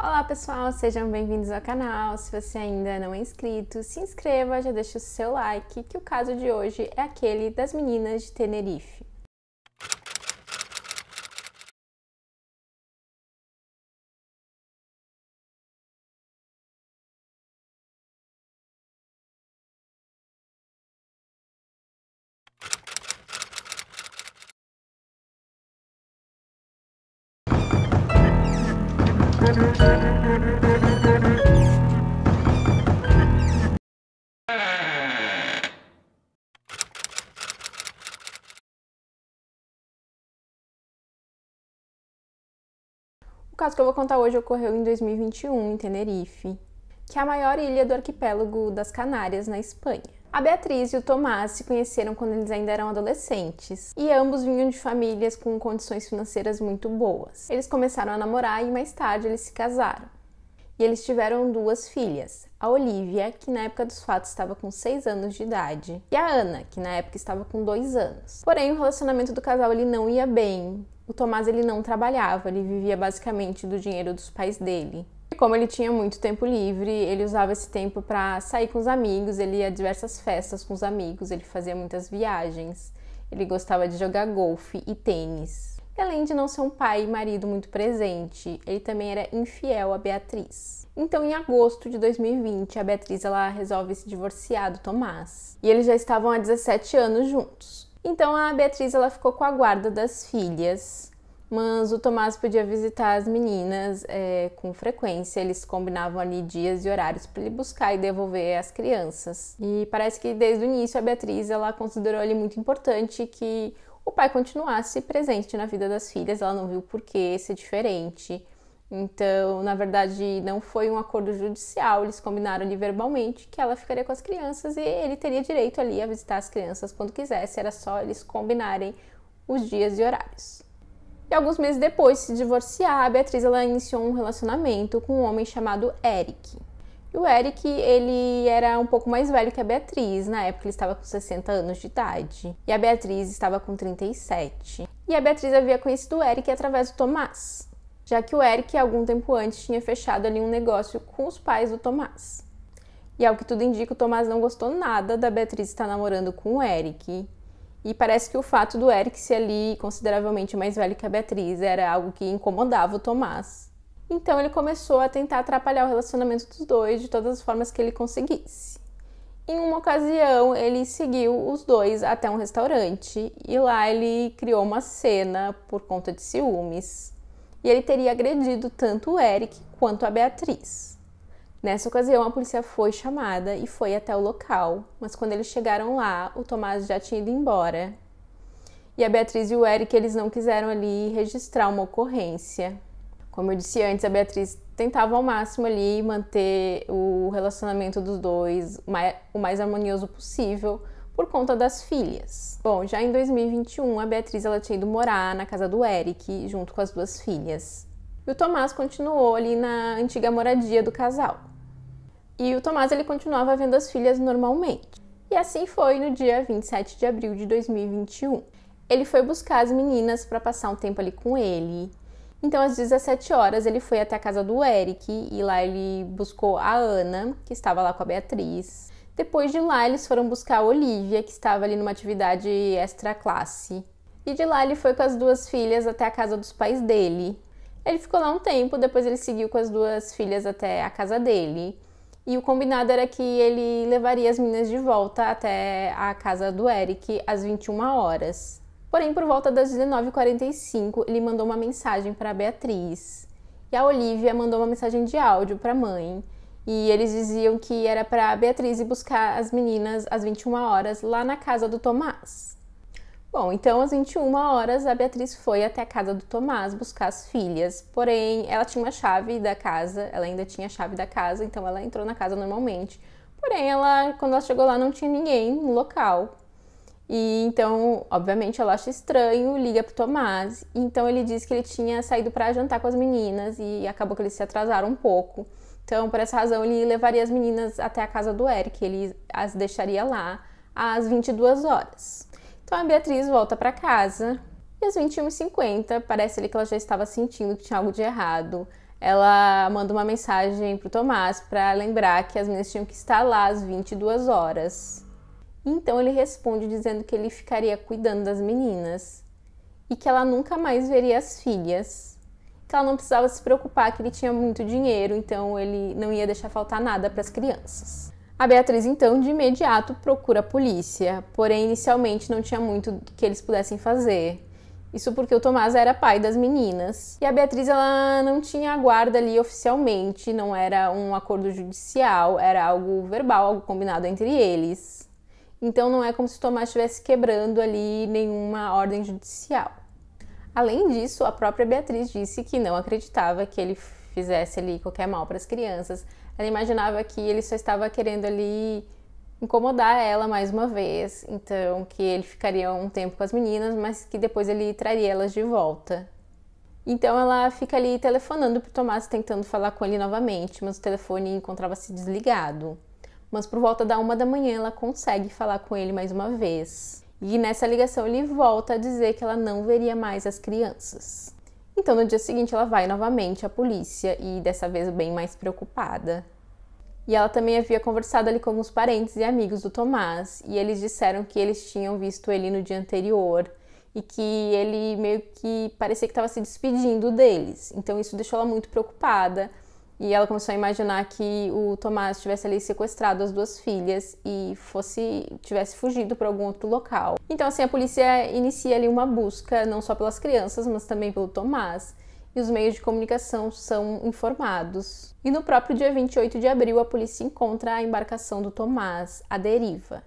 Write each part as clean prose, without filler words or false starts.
Olá pessoal, sejam bem-vindos ao canal. Se você ainda não é inscrito, se inscreva, já deixa o seu like, que o caso de hoje é aquele das meninas de Tenerife. O caso que eu vou contar hoje ocorreu em 2021, em Tenerife, que é a maior ilha do arquipélago das Canárias, na Espanha. A Beatriz e o Tomás se conheceram quando eles ainda eram adolescentes, e ambos vinham de famílias com condições financeiras muito boas. Eles começaram a namorar e mais tarde eles se casaram. E eles tiveram duas filhas, a Olivia, que na época dos fatos estava com 6 anos de idade, e a Ana, que na época estava com 2 anos. Porém, o relacionamento do casal ele não ia bem. O Tomás ele não trabalhava, ele vivia basicamente do dinheiro dos pais dele. E como ele tinha muito tempo livre, ele usava esse tempo para sair com os amigos, ele ia a diversas festas com os amigos, ele fazia muitas viagens, ele gostava de jogar golfe e tênis. E além de não ser um pai e marido muito presente, ele também era infiel a Beatriz. Então, em agosto de 2020, a Beatriz ela resolve se divorciar do Tomás. E eles já estavam há 17 anos juntos. Então, a Beatriz ela ficou com a guarda das filhas, mas o Tomás podia visitar as meninas com frequência. Eles combinavam ali dias e horários para ele buscar e devolver as crianças. E parece que desde o início a Beatriz ela considerou ali muito importante que o pai continuasse presente na vida das filhas. Ela não viu por que ser diferente. Então, na verdade, não foi um acordo judicial, eles combinaram ali verbalmente que ela ficaria com as crianças e ele teria direito ali a visitar as crianças quando quisesse, era só eles combinarem os dias e horários. E alguns meses depois de se divorciar, a Beatriz ela iniciou um relacionamento com um homem chamado Eric. E o Eric, ele era um pouco mais velho que a Beatriz, na época ele estava com 60 anos de idade, e a Beatriz estava com 37. E a Beatriz havia conhecido o Eric através do Tomás, já que o Eric, algum tempo antes, tinha fechado ali um negócio com os pais do Tomás. E ao que tudo indica, o Tomás não gostou nada da Beatriz estar namorando com o Eric. E parece que o fato do Eric ser ali consideravelmente mais velho que a Beatriz era algo que incomodava o Tomás. Então ele começou a tentar atrapalhar o relacionamento dos dois de todas as formas que ele conseguisse. Em uma ocasião, ele seguiu os dois até um restaurante e lá ele criou uma cena por conta de ciúmes. E ele teria agredido tanto o Eric quanto a Beatriz. Nessa ocasião, a polícia foi chamada e foi até o local, mas quando eles chegaram lá, o Tomás já tinha ido embora. E a Beatriz e o Eric, eles não quiseram ali registrar uma ocorrência. Como eu disse antes, a Beatriz tentava ao máximo ali manter o relacionamento dos dois o mais harmonioso possível, por conta das filhas. Bom, já em 2021, a Beatriz ela tinha ido morar na casa do Eric, junto com as duas filhas. E o Tomás continuou ali na antiga moradia do casal. E o Tomás ele continuava vendo as filhas normalmente. E assim foi no dia 27 de abril de 2021. Ele foi buscar as meninas para passar um tempo ali com ele. Então, às 17 horas, ele foi até a casa do Eric e lá ele buscou a Ana, que estava lá com a Beatriz. Depois de lá, eles foram buscar a Olivia, que estava ali numa atividade extra classe. E de lá, ele foi com as duas filhas até a casa dos pais dele. Ele ficou lá um tempo, depois ele seguiu com as duas filhas até a casa dele. E o combinado era que ele levaria as meninas de volta até a casa do Eric às 21 horas. Porém, por volta das 19h45, ele mandou uma mensagem para a Beatriz. E a Olivia mandou uma mensagem de áudio para a mãe. E eles diziam que era para a Beatriz ir buscar as meninas às 21 horas lá na casa do Tomás. Bom, então às 21 horas a Beatriz foi até a casa do Tomás buscar as filhas, porém ela tinha uma chave da casa, ela ainda tinha a chave da casa, então ela entrou na casa normalmente. Porém, quando ela chegou lá não tinha ninguém no local. E então, obviamente, ela acha estranho, liga pro Tomás. Então ele diz que ele tinha saído para jantar com as meninas e acabou que eles se atrasaram um pouco. Então, por essa razão, ele levaria as meninas até a casa do Eric, ele as deixaria lá às 22 horas. Então, a Beatriz volta para casa e às 21h50, parece ali que ela já estava sentindo que tinha algo de errado. ela manda uma mensagem pro Tomás para lembrar que as meninas tinham que estar lá às 22 horas. Então ele responde dizendo que ele ficaria cuidando das meninas e que ela nunca mais veria as filhas, que ela não precisava se preocupar, que ele tinha muito dinheiro, então ele não ia deixar faltar nada para as crianças. A Beatriz, então, de imediato procura a polícia, porém, inicialmente não tinha muito que eles pudessem fazer. Isso porque o Tomás era pai das meninas. E a Beatriz, ela não tinha a guarda ali oficialmente, não era um acordo judicial, era algo verbal, algo combinado entre eles. Então não é como se o Tomás estivesse quebrando ali nenhuma ordem judicial. Além disso, a própria Beatriz disse que não acreditava que ele fizesse ali qualquer mal para as crianças. Ela imaginava que ele só estava querendo ali incomodar ela mais uma vez, então que ele ficaria um tempo com as meninas, mas que depois ele traria elas de volta. Então ela fica ali telefonando pro Tomás, tentando falar com ele novamente, mas o telefone encontrava-se desligado. Mas por volta da 1 da manhã ela consegue falar com ele mais uma vez. E nessa ligação ele volta a dizer que ela não veria mais as crianças. Então no dia seguinte ela vai novamente à polícia e dessa vez bem mais preocupada. E ela também havia conversado ali com os parentes e amigos do Tomás, e eles disseram que eles tinham visto ele no dia anterior e que ele meio que parecia que estava se despedindo deles. Então isso deixou ela muito preocupada e ela começou a imaginar que o Tomás tivesse ali sequestrado as duas filhas e tivesse fugido para algum outro local. Então assim, a polícia inicia ali uma busca não só pelas crianças, mas também pelo Tomás. E os meios de comunicação são informados. E no próprio dia 28 de abril, a polícia encontra a embarcação do Tomás, a deriva.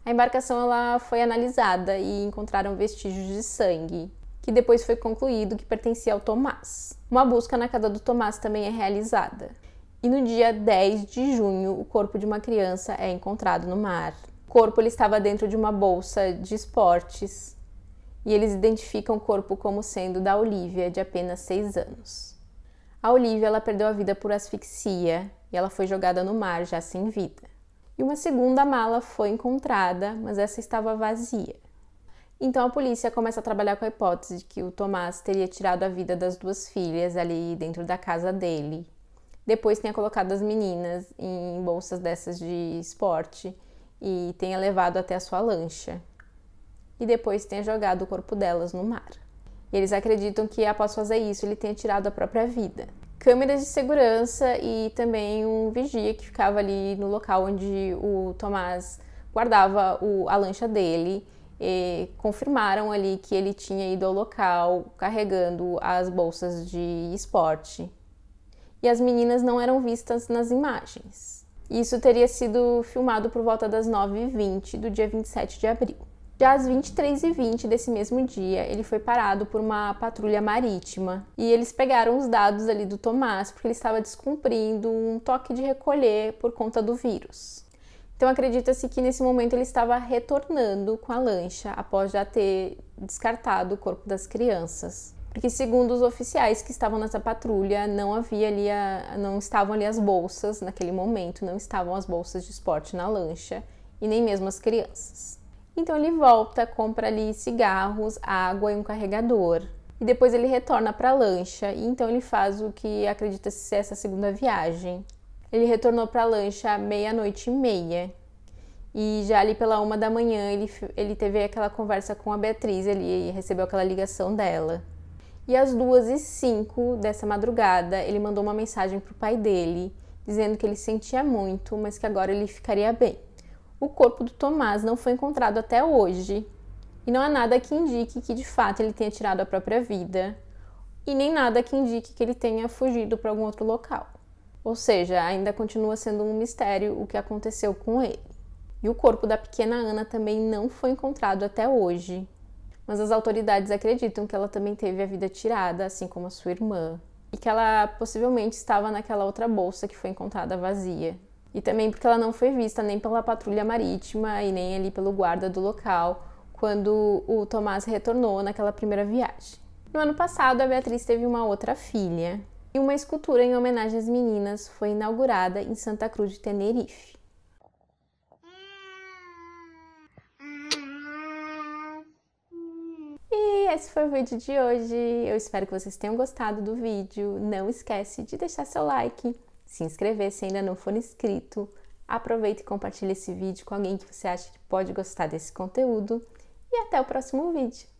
A embarcação ela foi analisada e encontraram vestígios de sangue, que depois foi concluído que pertencia ao Tomás. Uma busca na casa do Tomás também é realizada. E no dia 10 de junho, o corpo de uma criança é encontrado no mar. O corpo ele estava dentro de uma bolsa de esportes. E eles identificam o corpo como sendo da Olivia, de apenas 6 anos. A Olivia ela perdeu a vida por asfixia e ela foi jogada no mar já sem vida. E uma segunda mala foi encontrada, mas essa estava vazia. Então a polícia começa a trabalhar com a hipótese de que o Tomás teria tirado a vida das duas filhas ali dentro da casa dele. Depois tenha colocado as meninas em bolsas dessas de esporte e tenha levado até a sua lancha. E depois tenha jogado o corpo delas no mar. E eles acreditam que após fazer isso ele tenha tirado a própria vida. Câmeras de segurança e também um vigia que ficava ali no local onde o Tomás guardava a lancha dele e confirmaram ali que ele tinha ido ao local carregando as bolsas de esporte. E as meninas não eram vistas nas imagens. Isso teria sido filmado por volta das 9h20 do dia 27 de abril. Já às 23h20 desse mesmo dia, ele foi parado por uma patrulha marítima e eles pegaram os dados ali do Tomás porque ele estava descumprindo um toque de recolher por conta do vírus. Então acredita-se que nesse momento ele estava retornando com a lancha após já ter descartado o corpo das crianças. Porque segundo os oficiais que estavam nessa patrulha, não estavam ali as bolsas naquele momento, não estavam as bolsas de esporte na lancha e nem mesmo as crianças. Então ele volta, compra ali cigarros, água e um carregador. E depois ele retorna para a lancha e então ele faz o que acredita-se ser essa segunda viagem. Ele retornou para a lancha à 00:30 e já ali pela 1 da manhã ele teve aquela conversa com a Beatriz, ele recebeu aquela ligação dela. E às 2h05 dessa madrugada ele mandou uma mensagem para o pai dele, dizendo que ele sentia muito, mas que agora ele ficaria bem. O corpo do Tomás não foi encontrado até hoje e não há nada que indique que de fato ele tenha tirado a própria vida e nem nada que indique que ele tenha fugido para algum outro local. Ou seja, ainda continua sendo um mistério o que aconteceu com ele. E o corpo da pequena Ana também não foi encontrado até hoje, mas as autoridades acreditam que ela também teve a vida tirada, assim como a sua irmã, e que ela possivelmente estava naquela outra bolsa que foi encontrada vazia. E também porque ela não foi vista nem pela patrulha marítima e nem ali pelo guarda do local quando o Tomás retornou naquela primeira viagem. No ano passado, a Beatriz teve uma outra filha e uma escultura em homenagem às meninas foi inaugurada em Santa Cruz de Tenerife. E esse foi o vídeo de hoje. Eu espero que vocês tenham gostado do vídeo. Não esquece de deixar seu like, se inscrever se ainda não for inscrito. Aproveita e compartilha esse vídeo com alguém que você acha que pode gostar desse conteúdo. E até o próximo vídeo.